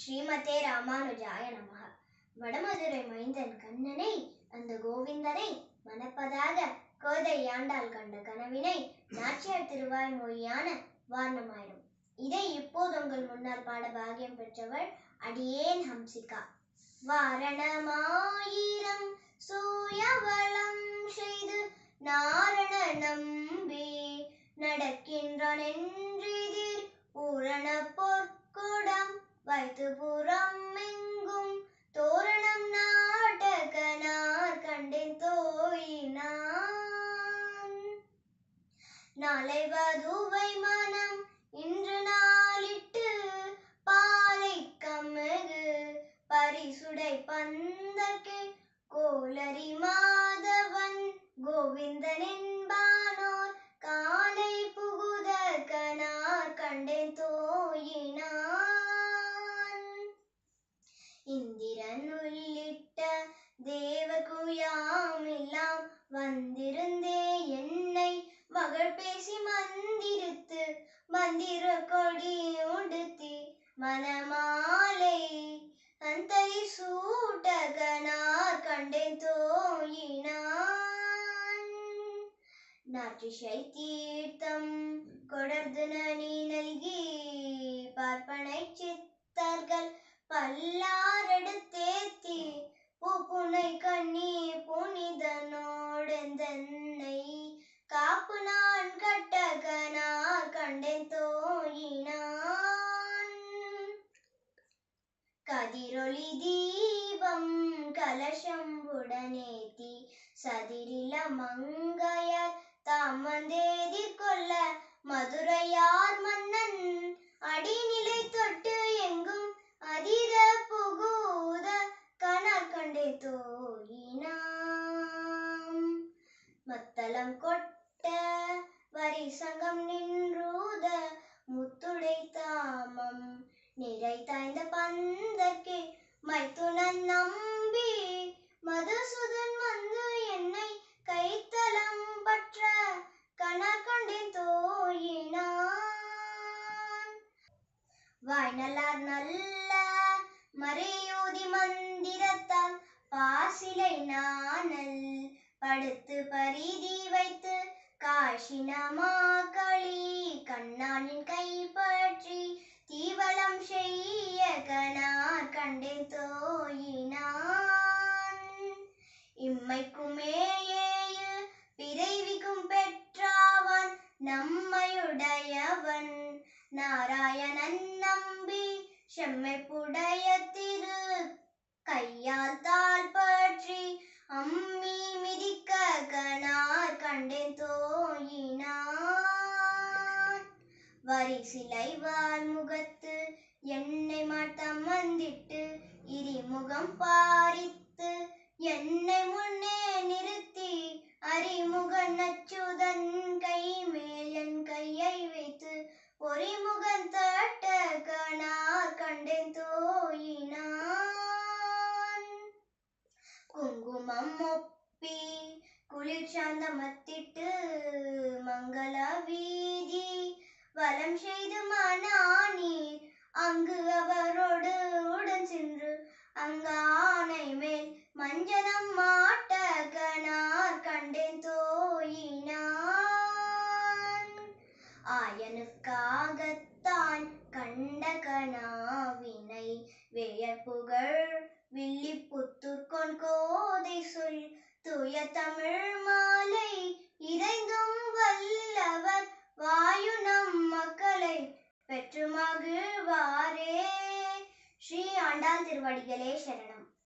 ஸ்ரீமதே ராமானுஜாய நமஹ. வடமதுரை மைந்தன் கண்ணனை அந்த கோவிந்தனை மணப்பதாக கோதை ஆண்டாள் கண்ட கனவினை நாச்சியார் திருவாய் மொழியான வாரணமாயிரம். இதை இப்போது உங்கள் முன்னால் பாட பாகியம் பெற்றவள் அடியேன் ஹம்சிகா. வாரணமாயிரம் சூயவளம் செய்து நாரண நம்பி நடக்கின்றான் என்றிதிர் பூரண பொற்குடம் வைத்து புறம் எங்கும் தோரணம் நாட்டகனார் கண்டேன் தோயினான். நாளை வதுவை மனம் இன்று நாளிட்டு பாலை கம்மகு பரிசுடை பந்தர்க்கு கோலரி மாதவன் கோவிந்தன் என்பானோர் காலை புகுத கனார் கண்டேன் தோயினான். இந்திரன் உள்ளிட்ட தேவகுயாமெல்லாம் வந்திருந்தே என்னை மகள் பேசி மந்திரித்து மந்திர கொடி உடுத்தி மணமாலை அந்தரி சூட்டகனார் கண்டேன் தோயினான். நாற்றிசை தீர்த்தம் கொடர்ந்து நனி நல்கி பார்ப்பனை சித்தர்கள் பல்லாரெடுத்தேத்தி பூப்புனை கண்ணி புனிதனோடெந்தன்னை காப்பு நான் கட்டகனார் கண்டேன் தோயினான். கதிரொளி தீபம் கலசம் உடனேத்தி சதிரில மங்கையர் தாம் வந்தேதிர் கொள்ள மதுரையார் மன்னன் அடிநிலை தொட்டு எங்கும் அதிர புகுத கனார் கண்டேன் தோயினாம். மத்தளம் கொட்ட வரி சங்கம் நின்றூத முத்துடை தாமம் நிறை தாய்ந்த பந்தர்க்கே மைத்துனன் நம்பி மதுசூதன் வந்து என்னை கைத்தலம் பற்ற கனார் கண்டேன் தோயினான். வாய்நல்லார் நல்ல மறையோதி மந்திரத்தால் பாசிலை நாணல் படுத்து பரிதி வைத்து காஷினமாக்களி கண்ணானின் கைப்பற்றி தீவலம் செய்ய கனார் கண்டேன் தோயினான். இம்மைக்குமேயேயு பிறவிக்கும் பெற்றாவான் நம்மையுடையவன் நாராயணன் நம்பி செம்மைப்புடைய திரு கையால் தாள் பற்றி அம்மி மிதிக்க கனார் கண்டேன் தோயினான். வரி சிலை வாழ்முகத்து என்னை மாட்டம் வந்திட்டு இரிமுகம் பாரித்து என்னை முன்னே நிறுத்தி அறிமுகன் அச்சுதன் கை மேல் என் கையை வைத்து பொறிமுகன் தட்ட கனார் கண்டேன் தோயினான். குங்குமம் ஒப்பி குளிர் சாந்தமத்திட்டு மங்கள வீதி வலம் செய்து மணானீர் அங்கு அவரோடு உடன் சென்று அங்கானை மேல் மஞ்சனம் மாட்ட கனார் கண்டேன் தோயினான். ஆயனுக்காகத்தான் கண்ட கனாவினை வேயற்புகழ் வில்லிபுத்தூர்கொன் கோதை சொல் தூய தமிழ் மாலை இறைந்தும் வல்லவர் வாயு நம் மக்களை பெற்று மகிழ்வாரே. ஸ்ரீ ஆண்டாள் திருவடிகளே சரணம்.